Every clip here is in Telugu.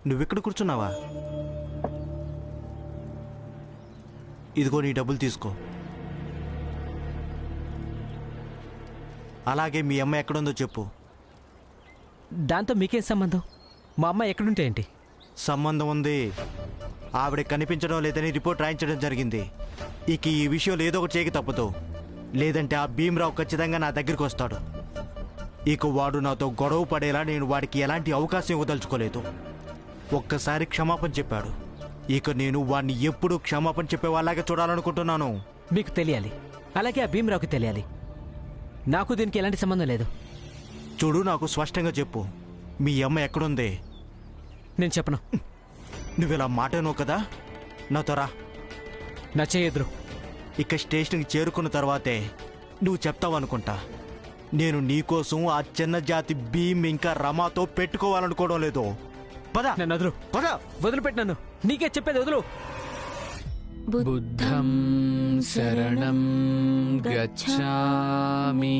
నువ్వెక్కడ కూర్చున్నావా? ఇదిగో నీ డబ్బులు తీసుకో. అలాగే మీ అమ్మ ఎక్కడుందో చెప్పు. దాంతో మీకేం సంబంధం? మా అమ్మ ఎక్కడుంటే ఏంటి? సంబంధం ఉంది. ఆవిడ కనిపించడం లేదని రిపోర్ట్ రాయించడం జరిగింది. ఇక ఈ విషయంలో ఏదో ఒకటి చేయక తప్పదు. లేదంటే ఆ భీమరావు ఖచ్చితంగా నా దగ్గరికి వస్తాడు. ఇక వాడు నాతో గొడవ పడేలా నేను వాడికి ఎలాంటి అవకాశం ఇవ్వదలుచుకోలేదు. ఒక్కసారి క్షమాపణ చెప్పాడు. ఇక నేను వాడిని ఎప్పుడూ క్షమాపణ చెప్పేవాళ్ళగా చూడాలనుకుంటున్నాను. మీకు తెలియాలి, అలాగే ఆ భీమరావుకి తెలియాలి. నాకు దీనికి ఎలాంటి సంబంధం లేదు. చూడు, నాకు స్పష్టంగా చెప్పు, మీ అమ్మ ఎక్కడుంది? నేను చెప్పను. నువ్విలా మాటను కదా, నాతో రా. నా చేయెదురు. ఇక స్టేషన్కి చేరుకున్న తర్వాతే నువ్వు చెప్తావనుకుంటా. నేను నీకోసం ఆ చిన్న జాతి భీమ్ ఇంకా రమాతో పెట్టుకోవాలనుకోవడం లేదు. పద. నన్ను వదులు. పద. వదిలిపెట్టి నన్ను. నీకే చెప్పేది, వదులు. బుద్ధం శరణం గచ్ఛామి,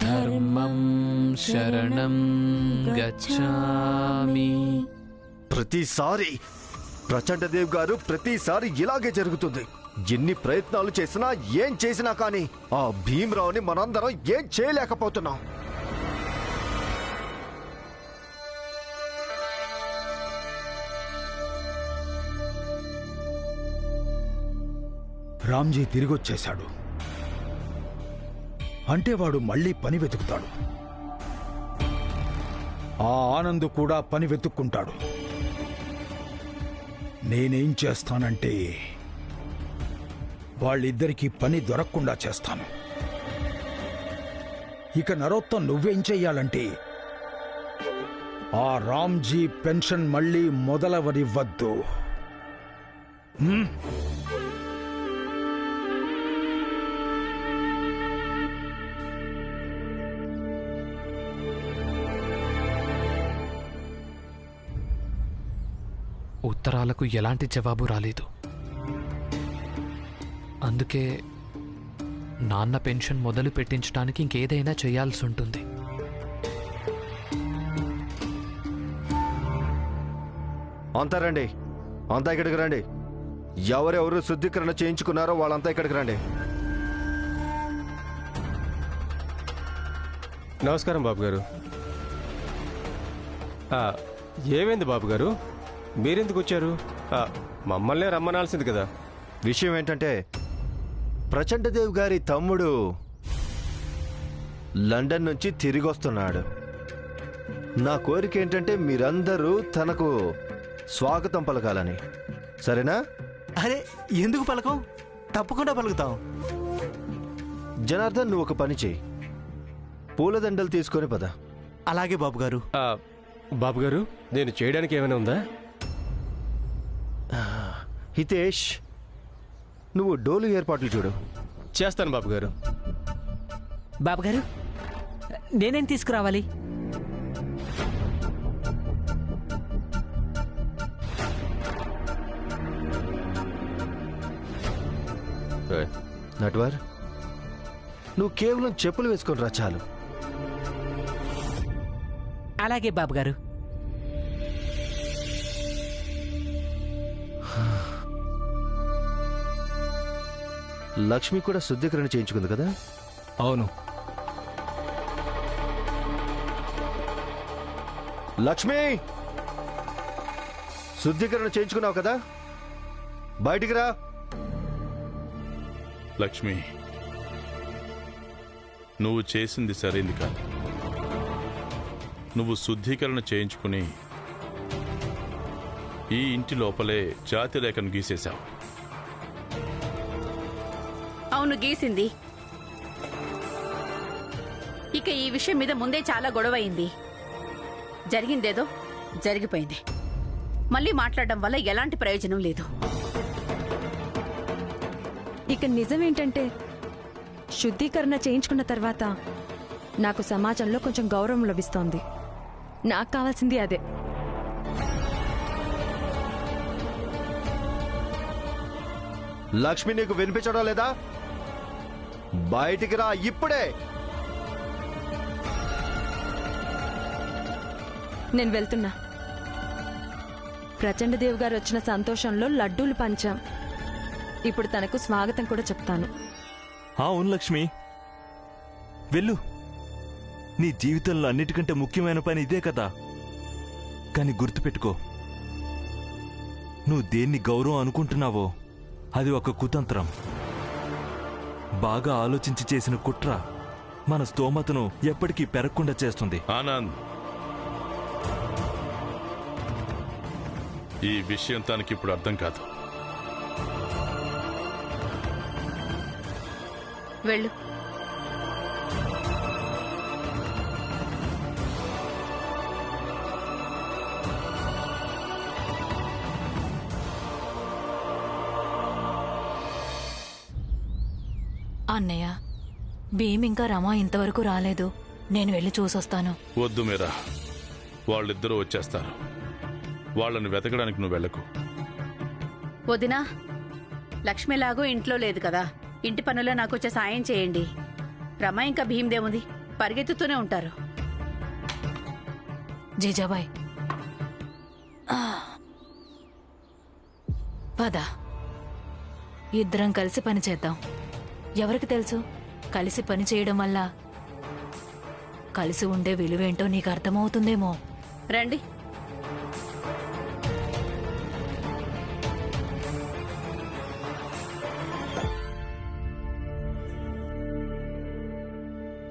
ధర్మం శరణం గచ్ఛామి. ప్రతిసారి ప్రచండదేవ్ గారు ప్రతిసారి ఇలాగే జరుగుతుంది. ఎన్ని ప్రయత్నాలు చేసినా ఏం చేసినా కానీ ఆ భీమరావుని మనందరం ఏం చేయలేకపోతున్నాం. రామ్జీ తిరిగొచ్చేశాడు అంటే వాడు మళ్ళీ పని వెతుకుతాడు. ఆ ఆనంద్ కూడా పని వెతుక్కుంటాడు. నేనేం చేస్తానంటే వాళ్ళిద్దరికీ పని దొరకకుండా చేస్తాను. ఇక నరోత్తం నువ్వేం చెయ్యాలంటే ఆ రామ్జీ పెన్షన్ మళ్ళీ మొదలవనివ్వద్దు. ఉత్తరాలకు ఎలాంటి జవాబు రాలేదు. అందుకే నాన్న పెన్షన్ మొదలు పెట్టించడానికి ఇంకేదైనా చేయాల్సి ఉంటుంది. అంతా రండి, అంతా ఇక్కడికి రండి. ఎవరెవరు శుద్ధీకరణ చేయించుకున్నారో వాళ్ళంతా ఇక్కడికి రండి. నమస్కారం బాబు గారు. ఏమైంది బాబు గారు, మీరెందుకు వచ్చారు? మమ్మల్నే రమ్మనాల్సింది కదా. విషయం ఏంటంటే ప్రచండదేవ్ గారి తమ్ముడు లండన్ నుంచి తిరిగి వస్తున్నాడు. నా కోరిక ఏంటంటే మీరందరూ తనకు స్వాగతం పలకాలని. సరేనా? అరే, ఎందుకు పలకం? తప్పకుండా పలుకుతాం. జనార్దన్, నువ్వు ఒక పని చేయి, పూలదండలు తీసుకొని పద. అలాగే బాబు గారు. బాబు గారు, నేను చేయడానికి ఏమైనా ఉందా? హితేష్, నువ్వు డోలు ఏర్పాట్లు చూడు. చేస్తాను బాబు గారు. బాబుగారు, నేనేం తీసుకురావాలి? నట్వర్, నువ్వు కేవలం చెప్పులు వేసుకొని రా చాలు. అలాగే బాబుగారు. లక్ష్మి కూడా శుద్ధీకరణ చేయించుకుంది కదా? అవును. లక్ష్మి, శుద్ధీకరణ చేయించుకున్నావు కదా? బయటికి రా. లక్ష్మి, నువ్వు చేసింది సరైంది కాదు. నువ్వు శుద్ధీకరణ చేయించుకుని ఈ ఇంటి లోపలే జాతి రేఖను గీసేశావు. అవును, గీసింది. ఇక ఈ విషయం మీద ముందే చాలా గొడవ అయింది. జరిగిందేదో జరిగిపోయింది. మళ్ళీ మాట్లాడడం వల్ల ఎలాంటి ప్రయోజనం లేదు. ఇక నిజమేంటంటే శుద్ధీకరణ చేయించుకున్న తర్వాత నాకు సమాజంలో కొంచెం గౌరవం లభిస్తోంది. నాకు కావాల్సింది అదే. లక్ష్మి, నీకు వినిపించడం లేదా? బయటికి రా ఇప్పుడే. నేను వెళ్తున్నా. ప్రచండదేవ్ గారు వచ్చిన సంతోషంలో లడ్డూలు పంచాం. ఇప్పుడు తనకు స్వాగతం కూడా చెప్తాను. అవును లక్ష్మి, వెళ్ళు. నీ జీవితంలో అన్నిటికంటే ముఖ్యమైన పని ఇదే కదా. కానీ గుర్తుపెట్టుకో, నువ్వు దేన్ని గౌరవం అనుకుంటున్నావో అది ఒక కుతంత్రం. బాగా ఆలోచించి చేసిన కుట్ర మన స్తోమతను ఎప్పటికీ పెరగకుండా చేస్తుంది. ఆనంద్, ఈ విషయం తనకి ఇప్పుడు అర్థం కాదు. వెళ్ళు. అన్నయ్య, భీమ్ ఇంకా రమ ఇంతవరకు రాలేదు. నేను వెళ్ళి చూసొస్తాను. వద్దు మీరా, వాళ్ళిద్దరూ వచ్చేస్తారు. వాళ్ళని వెతకడానికి నువ్వు వెళ్ళకు. వదినా, లక్ష్మిలాగూ ఇంట్లో లేదు కదా, ఇంటి పనుల్లో నాకు వచ్చే సాయం చేయండి. రమ ఇంకా భీమ్దేముంది, పరిగెత్తుతూనే ఉంటారు. జీజాబాయ్, పద, ఇద్దరం కలిసి పని చేద్దాం. ఎవరికి తెలుసు, కలిసి పని చేయడం వల్ల కలిసి ఉండే విలువేంటో నీకు అర్థమవుతుందేమో. రండి.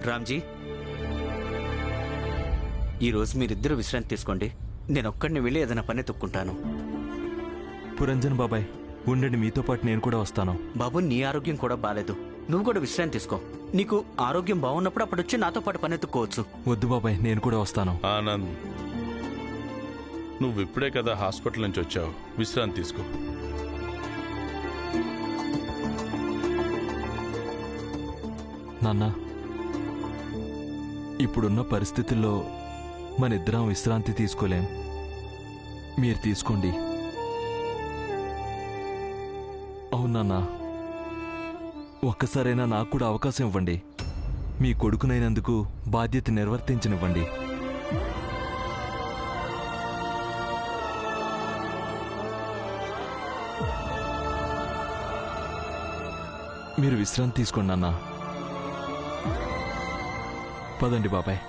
రామ్జీ, ఈరోజు మీరిద్దరూ విశ్రాంతి తీసుకోండి. నేను ఒక్కడిని వెళ్ళి ఏదైనా పని తొక్కుంటాను. పురంజన్ బాబాయ్, ఉండండి, మీతో పాటు నేను కూడా వస్తాను. బాబు, నీ ఆరోగ్యం కూడా బాలేదు. నువ్వు కూడా విశ్రాంతి తీసుకో. నీకు ఆరోగ్యం బాగున్నప్పుడు అప్పుడు వచ్చి నాతో పాటు పని ఎత్తుకోవచ్చు. వద్దు బాబాయ్, నేను కూడా వస్తాను. ఆనంద్, నువ్వు ఇప్పుడే కదా హాస్పిటల్ నుంచి వచ్చావు, విశ్రాంతి తీసుకో. నాన్న, ఇప్పుడున్న పరిస్థితుల్లో మనిద్దరం విశ్రాంతి తీసుకోలేం. మీరు తీసుకోండి. అవునన్నా, ఒక్కసారైనా నాకు కూడా అవకాశం ఇవ్వండి. మీ కొడుకునైనందుకు బాధ్యత నిర్వర్తించనివ్వండి. మీరు విశ్రాంతి తీసుకోండి నాన్న. పదండి బాబాయ్.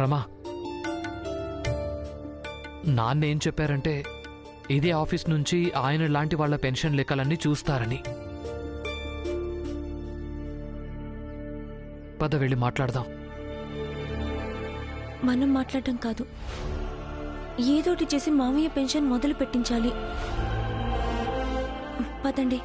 రమా, నాన్న ఏం చెప్పారంటే ఇదే ఆఫీస్ నుంచి ఆయన లాంటి వాళ్ళ పెన్షన్ లెక్కలన్నీ చూస్తారని. పద, వెళ్ళి మాట్లాడదాం. మనం మాట్లాడటం కాదు, ఏదోటి చేసి మామయ్య పెన్షన్ మొదలు పెట్టించాలి. పదండి.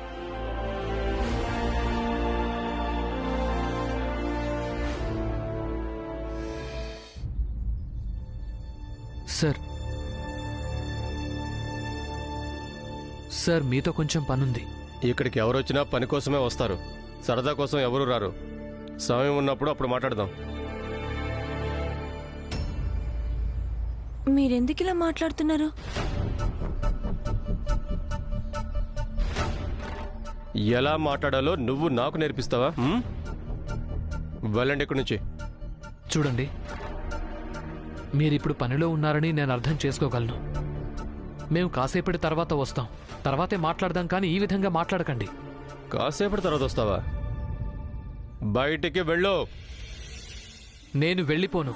సార్, మీతో కొంచెం పనుంది. ఇక్కడికి ఎవరు వచ్చినా పని కోసమే వస్తారు, సరదా కోసం ఎవరు రారు. సమయం ఉన్నప్పుడు అప్పుడు మాట్లాడదాం. మీరెందుకు ఇలా మాట్లాడుతున్నారు? ఎలా మాట్లాడాలో నువ్వు నాకు నేర్పిస్తావా? వెళ్ళండి ఇక్కడి నుంచి. చూడండి, మీరిప్పుడు పనిలో ఉన్నారని నేను అర్థం చేసుకోగలను. మేము కాసేపటి తర్వాత వస్తాం, తర్వాతే మాట్లాడదాం, కానీ ఈ విధంగా మాట్లాడకండి. కాసేపటి తర్వాత వస్తావా? బయటికి వెళ్ళు. నేను వెళ్ళిపోను.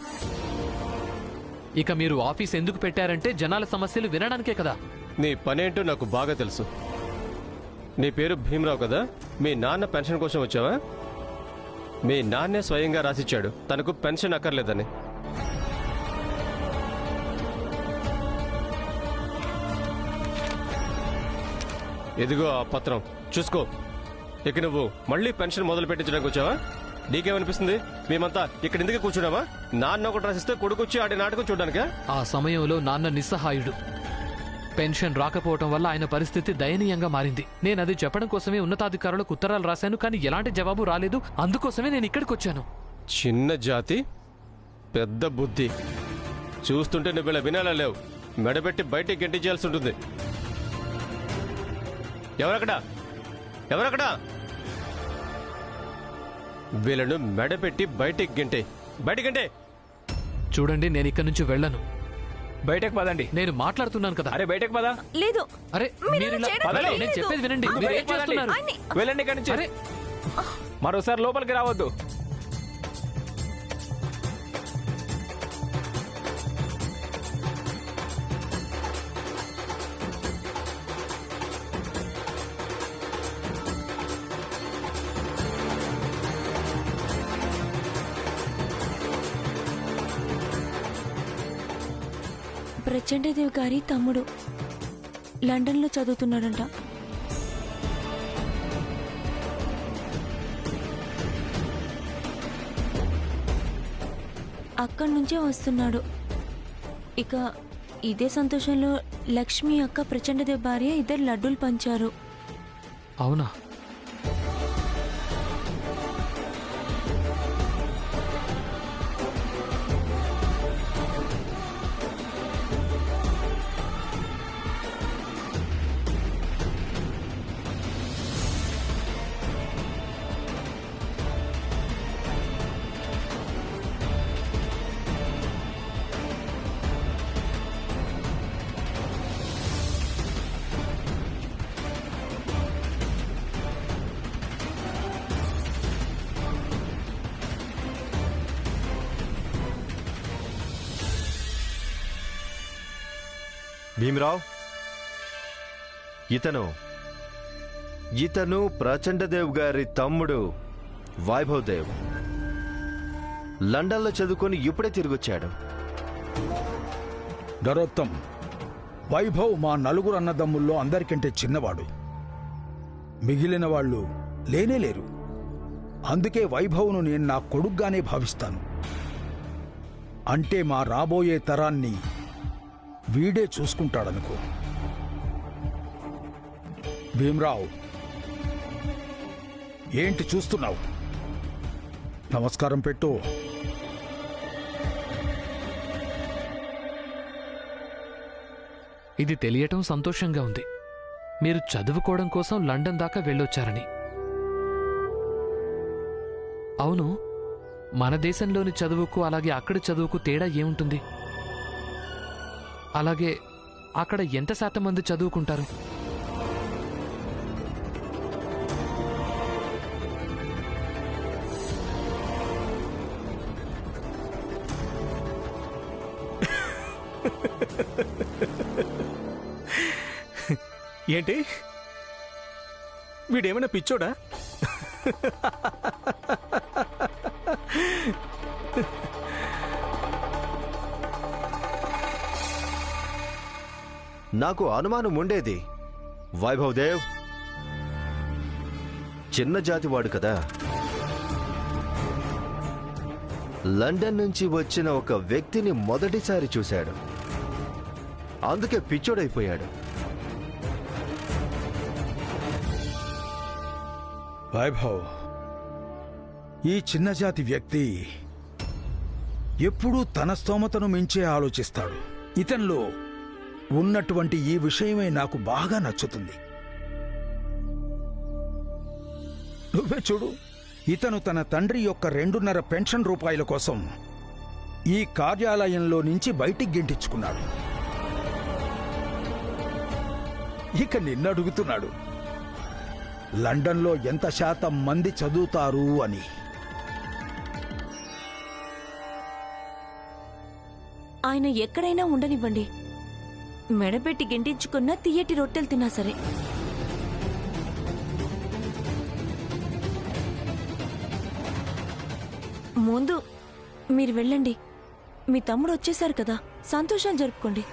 ఇక మీరు ఆఫీస్ ఎందుకు పెట్టారంటే జనాల సమస్యలు వినడానికే కదా. నీ పనేంటో నాకు బాగా తెలుసు. నీ పేరు భీమరావు కదా? మీ నాన్న పెన్షన్ కోసం వచ్చావా? మీ నాన్నే స్వయంగా రాసిచ్చాడు తనకు పెన్షన్ అక్కర్లేదని. ఎదిగో ఆ పత్రం, చూసుకో. ఇక నువ్వు మళ్ళీ పెన్షన్ మొదలు పెట్టించడానికి వచ్చావా? నీకేమనిపిస్తుంది? మేమంతా ఇక్కడ ఎందుకు కూర్చున్నావా? నాన్న ఒకటి రాసిస్తే కొడుకొచ్చి ఆడే నాటకం చూడడానికా? ఆ సమయంలో నాన్న నిస్సహాయుడు. పెన్షన్ రాకపోవటం వల్ల ఆయన పరిస్థితి దయనీయంగా మారింది. నేను అది చెప్పడం కోసమే ఉన్నతాధికారులకు ఉత్తరాలు రాశాను, కానీ ఎలాంటి జవాబు రాలేదు. అందుకోసమే నేను ఇక్కడికి వచ్చాను. చిన్న జాతి పెద్ద బుద్ధి. చూస్తుంటే నువ్వు ఇలా వినాలా లేవు. మెడబెట్టి బయటికి గెంటించాల్సి ఉంటుంది. ఎవరక్కడా ఎవరక్కడా? వీళ్ళను మెడపెట్టి బయటికి గంటే. చూడండి, నేను ఇక్కడి నుంచి వెళ్ళను. బయటకు పదండి. నేను మాట్లాడుతున్నాను కదా. అరే బయటకు పదా. లేదు. అరే మీరు ఇలా పదండి, నేను చెప్పేది వినండి. మీరు ఏం చేస్తున్నారు? వెళ్ళండి ఇక్కడి నుంచి. మరోసారి లోపలికి రావద్దు. ప్రచండదేవ్ గారి తమ్ముడు లండన్లో చదువుతున్నాడంట. అక్కడి నుంచే వస్తున్నాడు. ఇక ఇదే సంతోషంలో లక్ష్మి అక్క ప్రచండదేవ్ భార్య ఇద్దరు లడ్డూలు పంచారు. అవునా? భీమరావు, ఇతను ప్రచండదేవ్ గారి తమ్ముడు వైభవ్ దేవ్. లండన్లో చదువుకొని ఇప్పుడే తిరిగొచ్చాడు. నరోత్తం, వైభవ్ మా నలుగురు అన్నదమ్ముల్లో అందరికంటే చిన్నవాడు. మిగిలిన వాళ్ళు లేనేలేరు. అందుకే వైభవ్ను నేను నా కొడుగ్గానే భావిస్తాను. అంటే మా రాబోయే తరాన్ని వీడే చూసుకుంటాడనుకో. భీమరావు, ఏంటి చూస్తున్నావు? నమస్కారం పెట్టు. ఇది తెలియటం సంతోషంగా ఉంది. మీరు చదువుకోవడం కోసం లండన్ దాకా వెళ్ళొచ్చారని. అవును, మన దేశంలోని చదువుకు అలాగే అక్కడి చదువుకు తేడా ఏముంటుంది? అలాగే అక్కడ ఎంత శాతం మంది చదువుకుంటారు? ఏంటి వీడేమైనా పిచ్చోడా? నాకు అనుమానం ఉండేది. వైభవ్ దేవ్ చిన్న జాతివాడు కదా. లండన్ నుంచి వచ్చిన ఒక వ్యక్తిని మొదటిసారి చూశాడు. అందుకే పిచ్చోడైపోయాడు. వైభవ్, ఈ చిన్న జాతి వ్యక్తి ఎప్పుడూ తన స్తోమతను మించే ఆలోచిస్తాడు. ఇతనిలో ఉన్నటువంటి ఈ విషయమే నాకు బాగా నచ్చుతుంది. నువ్వే చూడు, ఇతను తన తండ్రి యొక్క 2.5 పెన్షన్ రూపాయల కోసం ఈ కార్యాలయంలో నుంచి బయటికి గెంటించుకున్నాడు. ఇక నిన్ను అడుగుతున్నాడు లండన్లో ఎంత శాతం మంది చదువుతారు అని. ఆయన ఎక్కడైనా ఉండనివ్వండి, మెడపెట్టి గెంటించుకున్న తీయటి రొట్టెలు తిన్నా సరే. ముందు మీరు వెళ్ళండి. మీ తమ్ముడు వచ్చేశారు కదా, సంతోషాలు జరుపుకోండి.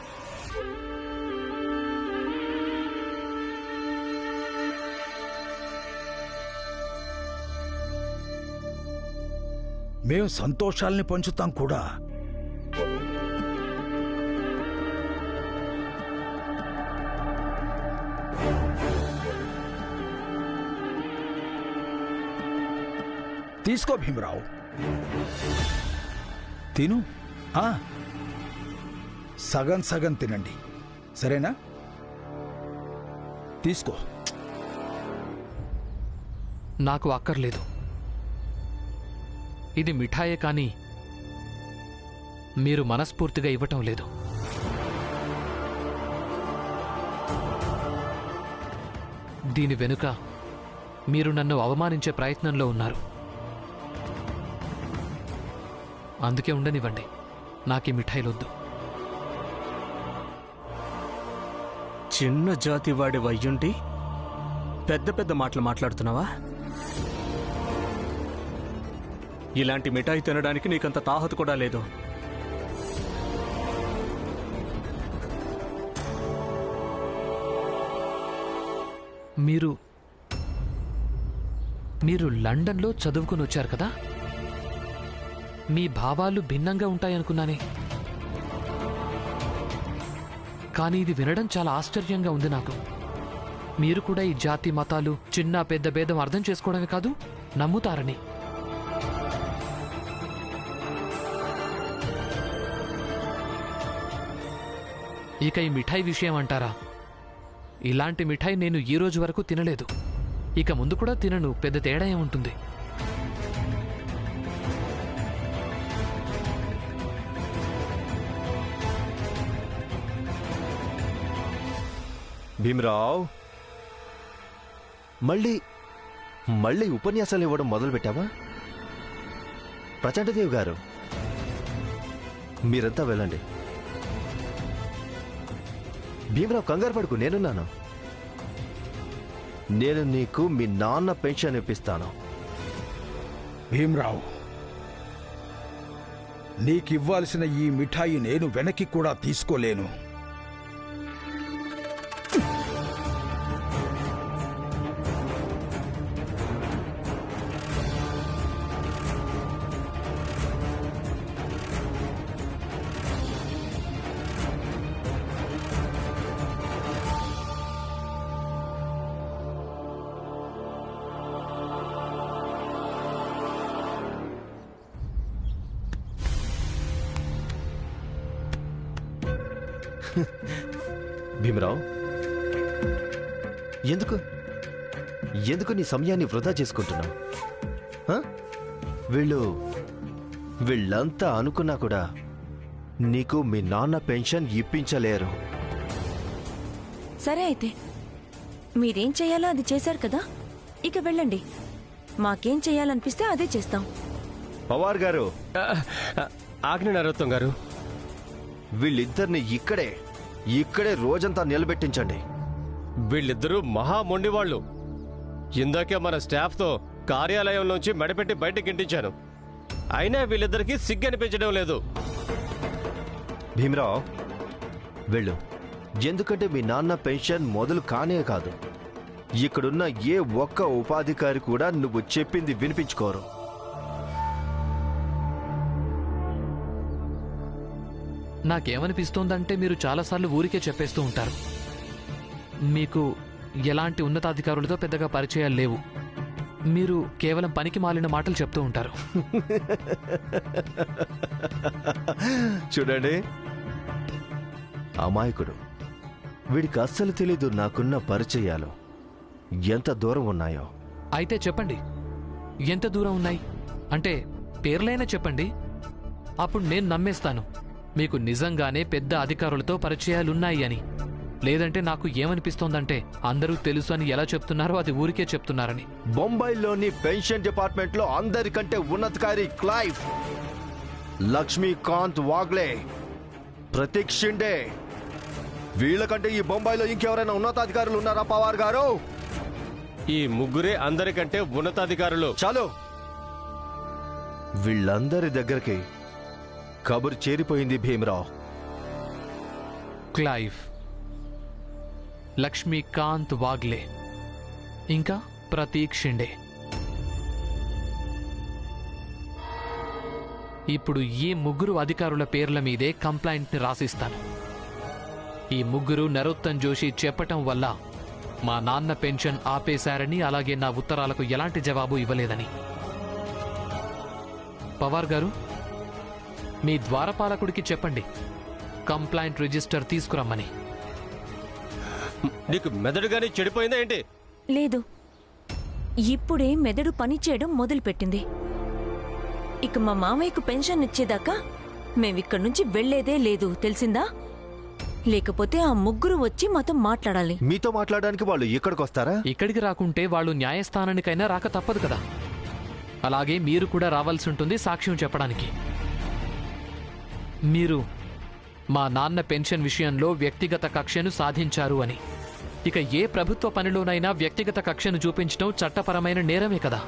మేం సంతోషాల్ని పంచుతాం కూడా. తీసుకో భీమరావు, తిను. సగం సగం తినండి, సరేనా? తీసుకో. నాకు అక్కర్లేదు. ఇది మిఠాయే కానీ మీరు మనస్ఫూర్తిగా ఇవ్వటం లేదు. దీని వెనుక మీరు నన్ను అవమానించే ప్రయత్నంలో ఉన్నారు. అందుకే ఉండనివ్వండి, నాకీ మిఠాయిలొద్దు. చిన్న జాతి వాడి వయ్యుంటి పెద్ద పెద్ద మాటలు మాట్లాడుతున్నావా? ఇలాంటి మిఠాయి తినడానికి నీకంత తాహతు కూడా లేదు. మీరు లండన్లో చదువుకుని వచ్చారు కదా, మీ భావాలు భిన్నంగా ఉంటాయనుకున్నానే. కానీ ఇది వినడం చాలా ఆశ్చర్యంగా ఉంది నాకు. మీరు కూడా ఈ జాతి మతాలు చిన్న పెద్ద భేదం అర్థం చేసుకోవడమే కాదు, నమ్ముతారని. ఇక ఈ మిఠాయి విషయం అంటారా? ఇలాంటి మిఠాయి నేను ఈ రోజు వరకు తినలేదు, ఇక ముందు కూడా తినను. పెద్ద తేడా ఏముంటుంది? భీమరావ్, మళ్ళీ ఉపన్యాసాలు ఇవ్వడం మొదలుపెట్టావా? ప్రచండదేవ్ గారు, మీరంతా వెళ్ళండి. భీమరావు, కంగారు పడుకు, నేనున్నాను. నేను నీకు మీ నాన్న పెన్షన్ ఇప్పిస్తాను. భీమరావు, నీకివ్వాల్సిన ఈ మిఠాయి నేను వెనక్కి కూడా తీసుకోలేను. భీమరావు, ఎందుకు నీ సమయాన్ని వృధా చేసుకుంటున్నావు? వీళ్ళంతా అనుకున్నా కూడా నీకు మీ నాన్న పెన్షన్ ఇప్పించలేరు. సరే అయితే, మీరేం చేయాలో అది చేశారు కదా, ఇక వెళ్ళండి. మాకేం చేయాలనిపిస్తే అదే చేస్తాం. పవార్ గారు, ఆజ్ఞ నరోత్తం గారు, వీళ్ళిద్దరిని ఇక్కడే రోజంతా నిలబెట్టించండి. వీళ్ళిద్దరూ మహా మొండివాళ్లు. ఇందాకే మన స్టాఫ్తో కార్యాలయంలోంచి మెడపెట్టి బయటకు గింటించాను, అయినా వీళ్ళిద్దరికీ సిగ్గనిపించడం లేదు. భీమరావు, వెళ్ళు. ఎందుకంటే మీ నాన్న పెన్షన్ మొదలు కానే కాదు. ఇక్కడున్న ఏ ఒక్క ఉపాధికారి కూడా నువ్వు చెప్పింది వినిపించుకోరు. నాకేమనిపిస్తోందంటే మీరు చాలాసార్లు ఊరికే చెప్పేస్తూ ఉంటారు. మీకు ఎలాంటి ఉన్నతాధికారులతో పెద్దగా పరిచయాలు లేవు. మీరు కేవలం పనికి మాలిన మాటలు చెప్తూ ఉంటారు. చూడండి, అమాయకుడు. వీడికి అస్సలు తెలీదు నాకున్న పరిచయాలు ఎంత దూరం ఉన్నాయో. అయితే చెప్పండి, ఎంత దూరం ఉన్నాయి అంటే పేర్లైనా చెప్పండి, అప్పుడు నేను నమ్మేస్తాను మీకు నిజంగానే పెద్ద అధికారులతో పరిచయాలున్నాయి అని. లేదంటే నాకు ఏమనిపిస్తోందంటే అందరూ తెలుసు అని ఎలా చెప్తున్నారో అది ఊరికే చెప్తున్నారని. బొంబాయిలోని పెన్షన్ డిపార్ట్మెంట్ లో అందరికంటే ఉన్నతాధికారి క్లైవ్, లక్ష్మీకాంత్ వాగ్లే, ప్రతీక్ షిండే, వీళ్ళకంటే ఈ బొంబాయిలో ఇంకెవరైనా ఉన్నతాధికారులు ఉన్నారా పవార్ గారు? ఈ ముగ్గురే అందరికంటే ఉన్నతాధికారులు. చాలు, వీళ్ళందరి దగ్గరికి కబురు చేరిపోయింది భీమరావు. క్లైవ్, లక్ష్మీకాంత్ వాగ్లే, ఇంకా ప్రతీక్ షిండే. ఇప్పుడు ఈ ముగ్గురు అధికారుల పేర్ల మీదే కంప్లైంట్ని రాసిస్తాను. ఈ ముగ్గురు నరోత్తమ్ జోషి చెప్పటం వల్ల మా నాన్న పెన్షన్ ఆపేశారని, అలాగే నా ఉత్తరాలకు ఎలాంటి జవాబు ఇవ్వలేదని. పవార్ గారు, మీ ద్వారపాలకుడికి చెప్పండి కంప్లైంట్ రిజిస్టర్ తీసుకురమ్మని. నీకు మెదడు గానీ చెడిపోయిందా ఏంటి? లేదు, ఇప్పుడే మెదడు పనిచేయడం మొదలుపెట్టింది. ఇక మా మామయ్యకు పెన్షన్ ఇచ్చేదాకా మేమిక్కడి నుంచి వెళ్లేదే లేదు, తెలిసిందా? లేకపోతే ఆ ముగ్గురు వచ్చి మాతో మాట్లాడాలి. మీతో మాట్లాడడానికి వాళ్ళు ఇక్కడికి వస్తారా? ఇక్కడికి రాకుంటే వాళ్ళు న్యాయస్థానానికైనా రాక తప్పదు కదా. అలాగే మీరు కూడా రావాల్సి ఉంటుంది సాక్ష్యం చెప్పడానికి. మీరు మా నాన్న పెన్షన్ విషయంలో వ్యక్తిగత కక్షను సాధించారు అని. ఇక ఏ ప్రభుత్వ పనిలోనైనా వ్యక్తిగత కక్షను చూపించడం చట్టపరమైన నేరమే కదా.